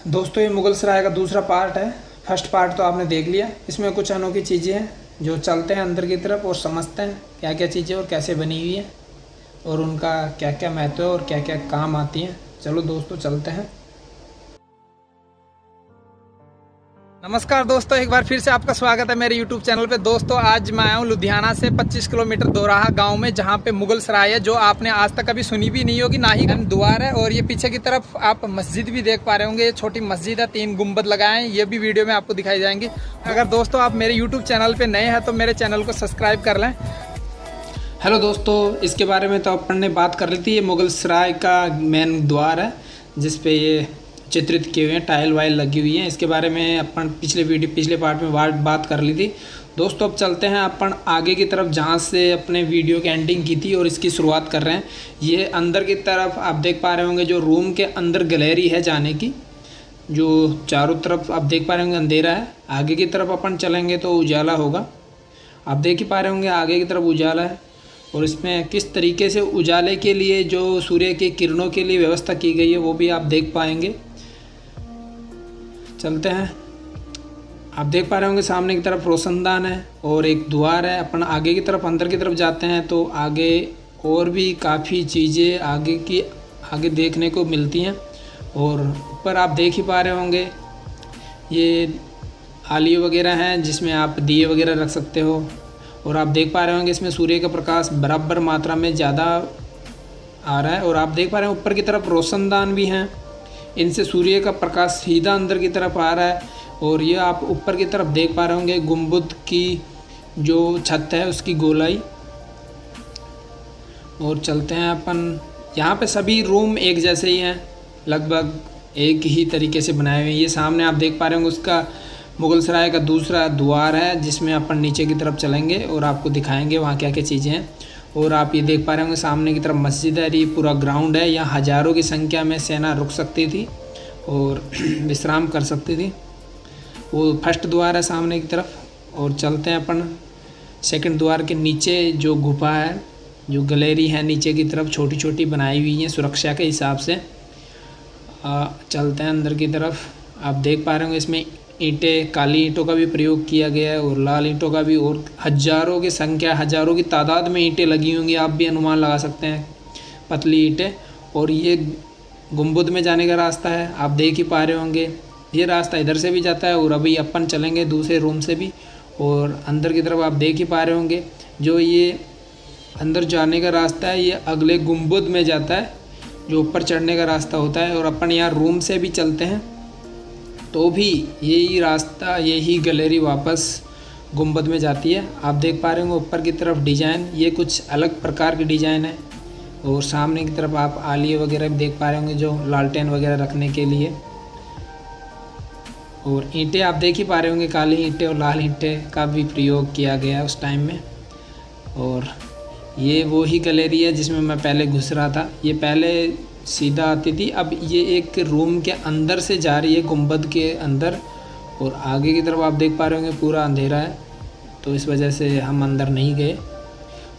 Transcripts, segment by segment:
दोस्तों ये मुगल सराय का दूसरा पार्ट है। फर्स्ट पार्ट तो आपने देख लिया। इसमें कुछ अनोखी चीज़ें हैं जो चलते हैं अंदर की तरफ और समझते हैं क्या क्या चीज़ें और कैसे बनी हुई है और उनका क्या क्या महत्व है और क्या क्या काम आती हैं। चलो दोस्तों चलते हैं। नमस्कार दोस्तों, एक बार फिर से आपका स्वागत है मेरे YouTube चैनल पे। दोस्तों आज मैं आया हूँ लुधियाना से 25 किलोमीटर दोराहा गांव में, जहाँ पे मुगल सराय है, जो आपने आज तक कभी सुनी भी नहीं होगी, ना ही द्वार है। और ये पीछे की तरफ आप मस्जिद भी देख पा रहे होंगे। ये छोटी मस्जिद है, 3 गुम्बद लगाए हैं। ये भी वीडियो में आपको दिखाई जाएंगे। अगर दोस्तों आप मेरे YouTube चैनल पर नए हैं तो मेरे चैनल को सब्सक्राइब कर लें। हेलो दोस्तों, इसके बारे में तो अपन ने बात कर ली थी। ये मुगल सराय का मेन द्वार है जिसपे ये चित्रित किए हुए हैं, टाइल वाइल लगी हुई हैं। इसके बारे में अपन पिछले पार्ट में बात कर ली थी। दोस्तों अब चलते हैं अपन आगे की तरफ, जहाँ से अपने वीडियो की एंडिंग की थी और इसकी शुरुआत कर रहे हैं। ये अंदर की तरफ आप देख पा रहे होंगे, जो रूम के अंदर गैलरी है जाने की, जो चारों तरफ आप देख पा रहे होंगे अंधेरा है। आगे की तरफ अपन चलेंगे तो उजाला होगा। आप देख ही पा रहे होंगे आगे की तरफ उजाला है। और इसमें किस तरीके से उजाले के लिए जो सूर्य की किरणों के लिए व्यवस्था की गई है वो भी आप देख पाएंगे। चलते हैं। आप देख पा रहे होंगे सामने की तरफ रोशनदान है और एक द्वार है। अपन आगे की तरफ अंदर की तरफ जाते हैं तो आगे और भी काफ़ी चीज़ें आगे देखने को मिलती हैं। और ऊपर आप देख ही पा रहे होंगे ये आली वगैरह हैं जिसमें आप दिए वगैरह रख सकते हो। और आप देख पा रहे होंगे इसमें सूर्य का प्रकाश बराबर मात्रा में ज़्यादा आ रहा है। और आप देख पा रहे हैं ऊपर की तरफ रोशनदान भी हैं, इनसे सूर्य का प्रकाश सीधा अंदर की तरफ आ रहा है। और ये आप ऊपर की तरफ देख पा रहे होंगे गुंबद की जो छत है उसकी गोलाई। और चलते हैं अपन। यहाँ पे सभी रूम एक जैसे ही हैं, लगभग एक ही तरीके से बनाए हुए हैं। ये सामने आप देख पा रहे होंगे उसका मुगल सराय का दूसरा द्वार है, जिसमें अपन नीचे की तरफ चलेंगे और आपको दिखाएंगे वहाँ क्या क्या चीज़ें हैं। और आप ये देख पा रहे होंगे सामने की तरफ मस्जिद है। ये पूरा ग्राउंड है, यहाँ हज़ारों की संख्या में सेना रुक सकती थी और विश्राम कर सकती थी। वो फर्स्ट द्वार है सामने की तरफ। और चलते हैं अपन सेकंड द्वार के नीचे, जो गुफा है, जो गैलरी है नीचे की तरफ छोटी छोटी बनाई हुई हैं सुरक्षा के हिसाब से। चलते हैं अंदर की तरफ। आप देख पा रहे होंगे इसमें ईंटें, काली ईंटों का भी प्रयोग किया गया है और लाल ईंटों का भी। और हज़ारों की तादाद में ईंटें लगी होंगी, आप भी अनुमान लगा सकते हैं, पतली ईंटें। और ये गुंबद में जाने का रास्ता है, आप देख ही पा रहे होंगे। ये रास्ता इधर से भी जाता है और अभी अपन चलेंगे दूसरे रूम से भी। और अंदर की तरफ आप देख ही पा रहे होंगे जो ये अंदर जाने का रास्ता है, ये अगले गुंबद में जाता है, जो ऊपर चढ़ने का रास्ता होता है। और अपन यहाँ रूम से भी चलते हैं तो भी यही रास्ता, यही गैलरी वापस गुंबद में जाती है। आप देख पा रहे होंगे ऊपर की तरफ डिज़ाइन, ये कुछ अलग प्रकार की डिज़ाइन है। और सामने की तरफ आप आलिया वगैरह भी देख पा रहे होंगे, जो लालटेन वगैरह रखने के लिए। और ईंटें आप देख ही पा रहे होंगे, काली ईंटें और लाल ईंटें का भी प्रयोग किया गया उस टाइम में। और ये वो ही गैलरी है जिसमें मैं पहले घुस रहा था। ये पहले सीधा आती थी, अब ये एक रूम के अंदर से जा रही है, गुंबद के अंदर। और आगे की तरफ आप देख पा रहे होंगे पूरा अंधेरा है, तो इस वजह से हम अंदर नहीं गए।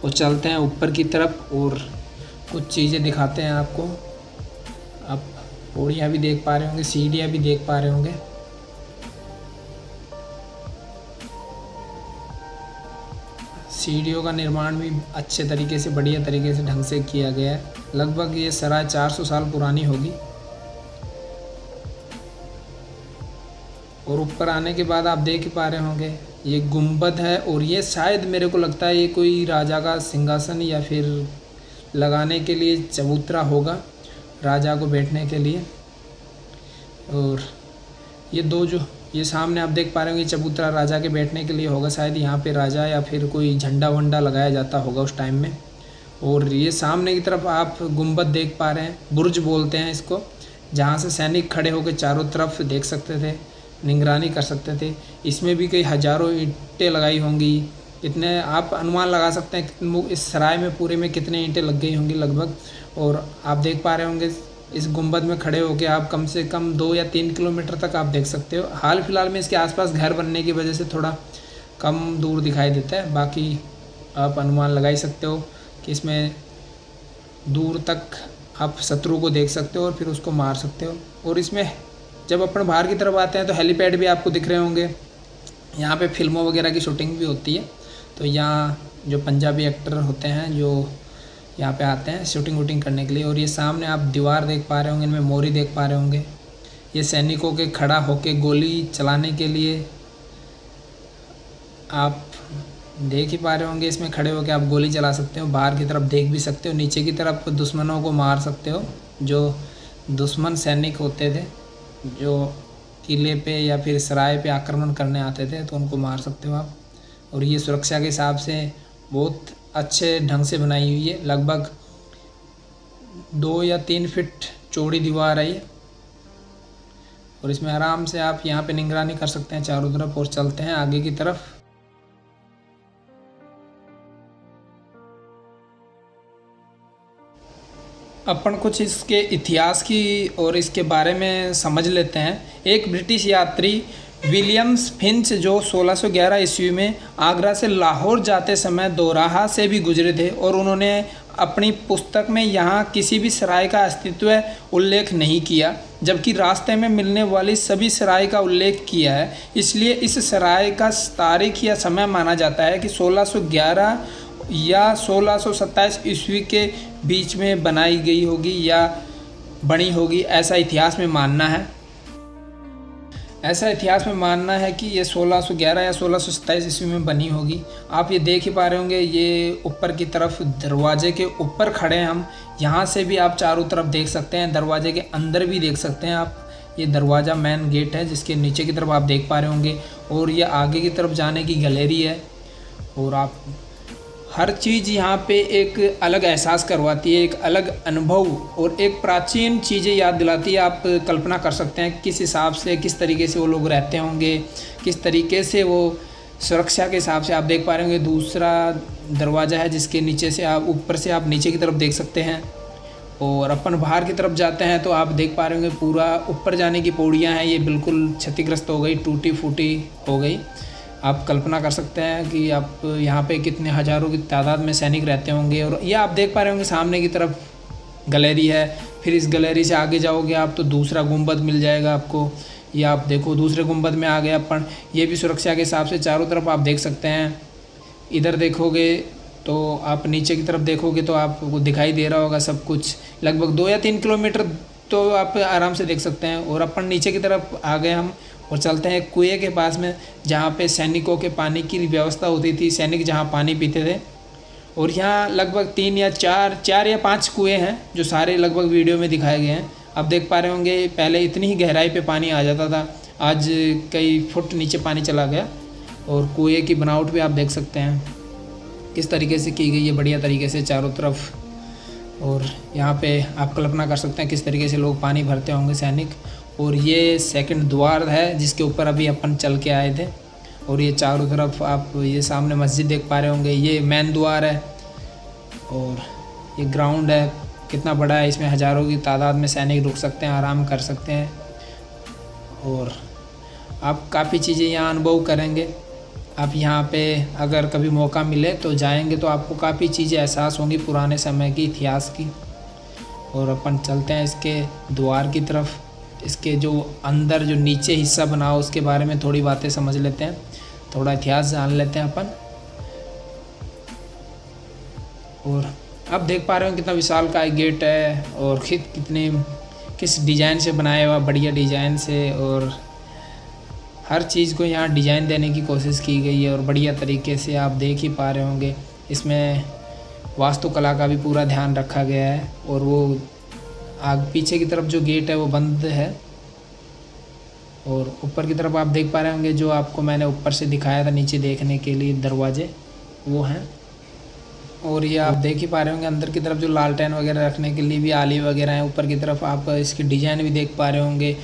और चलते हैं ऊपर की तरफ और कुछ चीज़ें दिखाते हैं आपको। आप पौड़ियाँ भी देख पा रहे होंगे, सीढ़ियाँ भी देख पा रहे होंगे। सीढ़ियों का निर्माण भी अच्छे तरीके से, बढ़िया तरीके से, ढंग से किया गया है। लगभग ये सराय 400 साल पुरानी होगी। और ऊपर आने के बाद आप देख ही पा रहे होंगे ये गुंबद है। और ये शायद मेरे को लगता है ये कोई राजा का सिंहासन या फिर लगाने के लिए चबूतरा होगा, राजा को बैठने के लिए। और ये सामने आप देख पा रहे होंगे चबूतरा राजा के बैठने के लिए होगा, शायद यहाँ पे राजा या फिर कोई झंडा वंडा लगाया जाता होगा उस टाइम में। और ये सामने की तरफ आप गुंबद देख पा रहे हैं, बुर्ज बोलते हैं इसको, जहाँ से सैनिक खड़े होकर चारों तरफ देख सकते थे, निगरानी कर सकते थे। इसमें भी कई हज़ारों ईंटें लगाई होंगी। इतने आप अनुमान लगा सकते हैं इस सराय में पूरे में कितने ईंटें लग गई होंगी लगभग। और आप देख पा रहे होंगे इस गुंबद में खड़े होकर आप कम से कम 2 या 3 किलोमीटर तक आप देख सकते हो। हाल फिलहाल में इसके आसपास घर बनने की वजह से थोड़ा कम दूर दिखाई देता है, बाकी आप अनुमान लगा ही सकते हो कि इसमें दूर तक आप शत्रु को देख सकते हो और फिर उसको मार सकते हो। और इसमें जब अपन बाहर की तरफ आते हैं तो हेलीपैड भी आपको दिख रहे होंगे। यहाँ पे फिल्मों वगैरह की शूटिंग भी होती है। तो यहाँ जो पंजाबी एक्टर होते हैं जो यहाँ पे आते हैं शूटिंग वूटिंग करने के लिए। और ये सामने आप दीवार देख पा रहे होंगे, इनमें मोरी देख पा रहे होंगे। ये सैनिकों के खड़ा होके गोली चलाने के लिए आप देख ही पा रहे होंगे। इसमें खड़े होकर आप गोली चला सकते हो, बाहर की तरफ देख भी सकते हो, नीचे की तरफ दुश्मनों को मार सकते हो। जो दुश्मन सैनिक होते थे जो किले पे या फिर सराय पे आक्रमण करने आते थे तो उनको मार सकते हो आप। और ये सुरक्षा के हिसाब से बहुत अच्छे ढंग से बनाई हुई है। लगभग 2 या 3 फीट चौड़ी दीवार है ये। और इसमें आराम से आप यहाँ पे निगरानी कर सकते हैं चारों तरफ। और चलते हैं आगे की तरफ। अपन कुछ इसके इतिहास की और इसके बारे में समझ लेते हैं। एक ब्रिटिश यात्री विलियम्स फिंच जो 1611 ईस्वी में आगरा से लाहौर जाते समय दोराहा से भी गुजरे थे और उन्होंने अपनी पुस्तक में यहाँ किसी भी सराय का अस्तित्व उल्लेख नहीं किया, जबकि रास्ते में मिलने वाली सभी सराय का उल्लेख किया है। इसलिए इस सराय का तारीख या समय माना जाता है कि 1611 या 1627 ईस्वी के बीच में बनाई गई होगी या बनी होगी, ऐसा इतिहास में मानना है। ऐसा इतिहास में मानना है कि ये 1611 या 1627 ईस्वी में बनी होगी। आप ये देख ही पा रहे होंगे, ये ऊपर की तरफ दरवाजे के ऊपर खड़े हैं हम। यहाँ से भी आप चारों तरफ देख सकते हैं, दरवाजे के अंदर भी देख सकते हैं आप। ये दरवाज़ा मेन गेट है जिसके नीचे की तरफ आप देख पा रहे होंगे। और ये आगे की तरफ जाने की गैलरी है। और आप हर चीज़ यहाँ पे एक अलग एहसास करवाती है, एक अलग अनुभव और एक प्राचीन चीज़ें याद दिलाती है। आप कल्पना कर सकते हैं किस हिसाब से, किस तरीके से वो लोग रहते होंगे, किस तरीके से वो सुरक्षा के हिसाब से आप देख पा रहे होंगे। दूसरा दरवाज़ा है जिसके नीचे से आप ऊपर से आप नीचे की तरफ देख सकते हैं। और अपन बाहर की तरफ जाते हैं तो आप देख पा रहे होंगे पूरा ऊपर जाने की पौड़ियाँ हैं, ये बिल्कुल क्षतिग्रस्त हो गई, टूटी फूटी हो गई। आप कल्पना कर सकते हैं कि आप यहाँ पे कितने हज़ारों की तादाद में सैनिक रहते होंगे। और ये आप देख पा रहे होंगे सामने की तरफ गैलरी है। फिर इस गैलरी से आगे जाओगे आप तो दूसरा गुंबद मिल जाएगा आपको। ये आप देखो दूसरे गुंबद में आ गए अपन। ये भी सुरक्षा के हिसाब से चारों तरफ आप देख सकते हैं। इधर देखोगे तो आप नीचे की तरफ देखोगे तो आपको दिखाई दे रहा होगा सब कुछ। लगभग 2 या 3 किलोमीटर तो आप आराम से देख सकते हैं। और अपन नीचे की तरफ आ गए हम और चलते हैं कुएं के पास में जहाँ पे सैनिकों के पानी की व्यवस्था होती थी, सैनिक जहाँ पानी पीते थे। और यहाँ लगभग 3 या 4 या 5 कुएं हैं जो सारे लगभग वीडियो में दिखाए गए हैं। आप देख पा रहे होंगे पहले इतनी ही गहराई पे पानी आ जाता था, आज कई फुट नीचे पानी चला गया। और कुएं की बनावट भी आप देख सकते हैं किस तरीके से की गई है, बढ़िया तरीके से चारों तरफ। और यहाँ पे आप कल्पना कर सकते हैं किस तरीके से लोग पानी भरते होंगे सैनिक। और ये सेकंड द्वार है जिसके ऊपर अभी अपन चल के आए थे। और ये चारों तरफ आप ये सामने मस्जिद देख पा रहे होंगे, ये मेन द्वार है। और ये ग्राउंड है, कितना बड़ा है, इसमें हज़ारों की तादाद में सैनिक रुक सकते हैं, आराम कर सकते हैं। और आप काफ़ी चीज़ें यहाँ अनुभव करेंगे। आप यहाँ पे अगर कभी मौका मिले तो जाएंगे तो आपको काफ़ी चीज़ें एहसास होंगी पुराने समय की, इतिहास की। और अपन चलते हैं इसके द्वार की तरफ। इसके जो अंदर जो नीचे हिस्सा बना हो उसके बारे में थोड़ी बातें समझ लेते हैं, थोड़ा इतिहास जान लेते हैं अपन। और आप देख पा रहे हो कितना विशाल का गेट है और किस डिज़ाइन से बनाया हुआ, बढ़िया डिज़ाइन से। और हर चीज़ को यहाँ डिज़ाइन देने की कोशिश की गई है और बढ़िया तरीके से आप देख ही पा रहे होंगे। इसमें वास्तुकला का भी पूरा ध्यान रखा गया है। और वो पीछे की तरफ जो गेट है वो बंद है। और ऊपर की तरफ आप देख पा रहे होंगे जो आपको मैंने ऊपर से दिखाया था नीचे देखने के लिए दरवाजे, वो हैं। और ये आप देख ही पा रहे होंगे अंदर की तरफ जो लालटेन वगैरह रखने के लिए भी आली वगैरह हैं। ऊपर की तरफ आप इसकी डिज़ाइन भी देख पा रहे होंगे।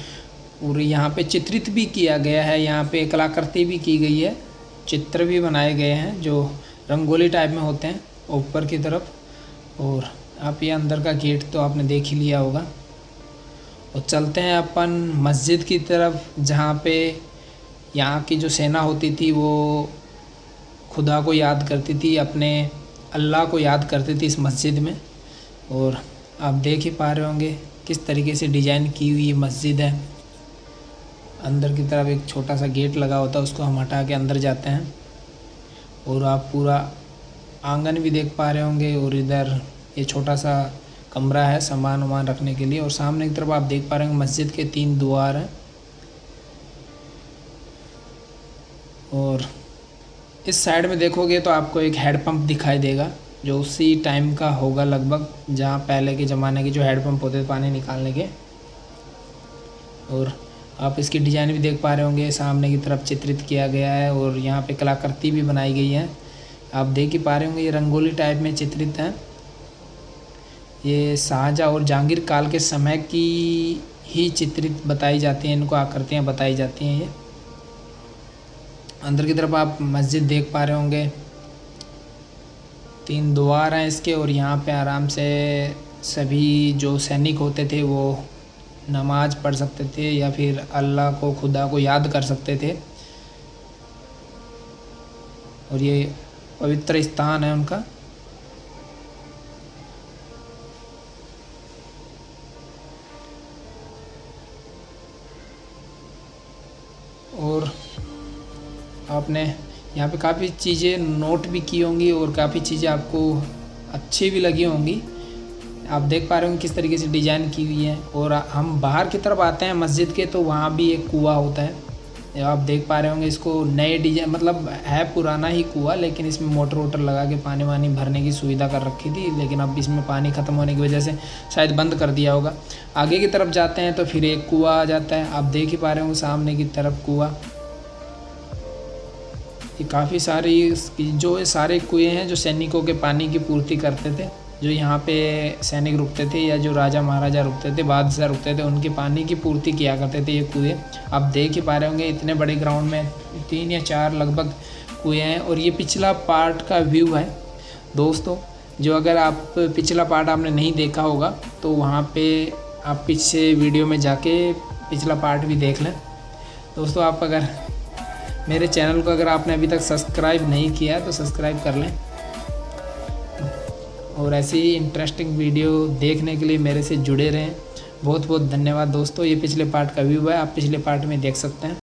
और यहाँ पे चित्रित भी किया गया है, यहाँ पे कलाकृति भी की गई है, चित्र भी बनाए गए हैं जो रंगोली टाइप में होते हैं ऊपर की तरफ। और आप ये अंदर का गेट तो आपने देख ही लिया होगा। और चलते हैं अपन मस्जिद की तरफ जहाँ पे यहाँ की जो सेना होती थी वो खुदा को याद करती थी, अपने अल्लाह को याद करती थी इस मस्जिद में। और आप देख ही पा रहे होंगे किस तरीके से डिज़ाइन की हुई मस्जिद है। अंदर की तरफ एक छोटा सा गेट लगा होता है, उसको हम हटा के अंदर जाते हैं और आप पूरा आंगन भी देख पा रहे होंगे। और इधर ये छोटा सा कमरा है सामान वामान रखने के लिए। और सामने की तरफ आप देख पा रहे होंगे मस्जिद के 3 द्वार हैं। और इस साइड में देखोगे तो आपको एक हैंडपम्प दिखाई देगा, जो उसी टाइम का होगा लगभग, जहाँ पहले के ज़माने के जो हैंडपम्प होते थे पानी निकालने के। और आप इसकी डिज़ाइन भी देख पा रहे होंगे, सामने की तरफ चित्रित किया गया है और यहाँ पे कलाकृति भी बनाई गई है। आप देख ही पा रहे होंगे ये रंगोली टाइप में चित्रित है। ये शाहजहाँ और जहांगीर काल के समय की ही चित्रित बताई जाती हैं, इनको आकृतियाँ बताई जाती हैं। ये अंदर की तरफ आप मस्जिद देख पा रहे होंगे, 3 द्वार हैं इसके। और यहाँ पे आराम से सभी जो सैनिक होते थे वो नमाज पढ़ सकते थे या फिर अल्लाह को, खुदा को याद कर सकते थे। और ये पवित्र स्थान है उनका। और आपने यहाँ पे काफ़ी चीज़ें नोट भी की होंगी और काफ़ी चीज़ें आपको अच्छी भी लगी होंगी। आप देख पा रहे होंगे किस तरीके से डिज़ाइन की हुई है। और हम बाहर की तरफ आते हैं मस्जिद के, तो वहाँ भी एक कुआं होता है। आप देख पा रहे होंगे इसको नए डिजाइन, मतलब है पुराना ही कुआं, लेकिन इसमें मोटर वोटर लगा के पानी वानी भरने की सुविधा कर रखी थी। लेकिन अब इसमें पानी ख़त्म होने की वजह से शायद बंद कर दिया होगा। आगे की तरफ जाते हैं तो फिर एक कुआं आ जाता है। आप देख ही पा रहे होंगे सामने की तरफ कुआं। ये काफ़ी सारी जो ये सारे कुएँ हैं जो सैनिकों के पानी की पूर्ति करते थे। जो यहाँ पे सैनिक रुकते थे या जो राजा महाराजा रुकते थे, बादशाह रुकते थे, उनके पानी की पूर्ति किया करते थे ये कुएँ। आप देख ही पा रहे होंगे इतने बड़े ग्राउंड में 3 या 4 लगभग कुएँ हैं। और ये पिछला पार्ट का व्यू है दोस्तों। जो अगर आप पिछला पार्ट आपने नहीं देखा होगा तो वहाँ पे आप पीछे वीडियो में जाके पिछला पार्ट भी देख लें दोस्तों। आप अगर मेरे चैनल को अगर आपने अभी तक सब्सक्राइब नहीं किया तो सब्सक्राइब कर लें। और ऐसी ही इंटरेस्टिंग वीडियो देखने के लिए मेरे से जुड़े रहें। बहुत बहुत धन्यवाद दोस्तों। ये पिछले पार्ट का व्यू है, आप पिछले पार्ट में देख सकते हैं।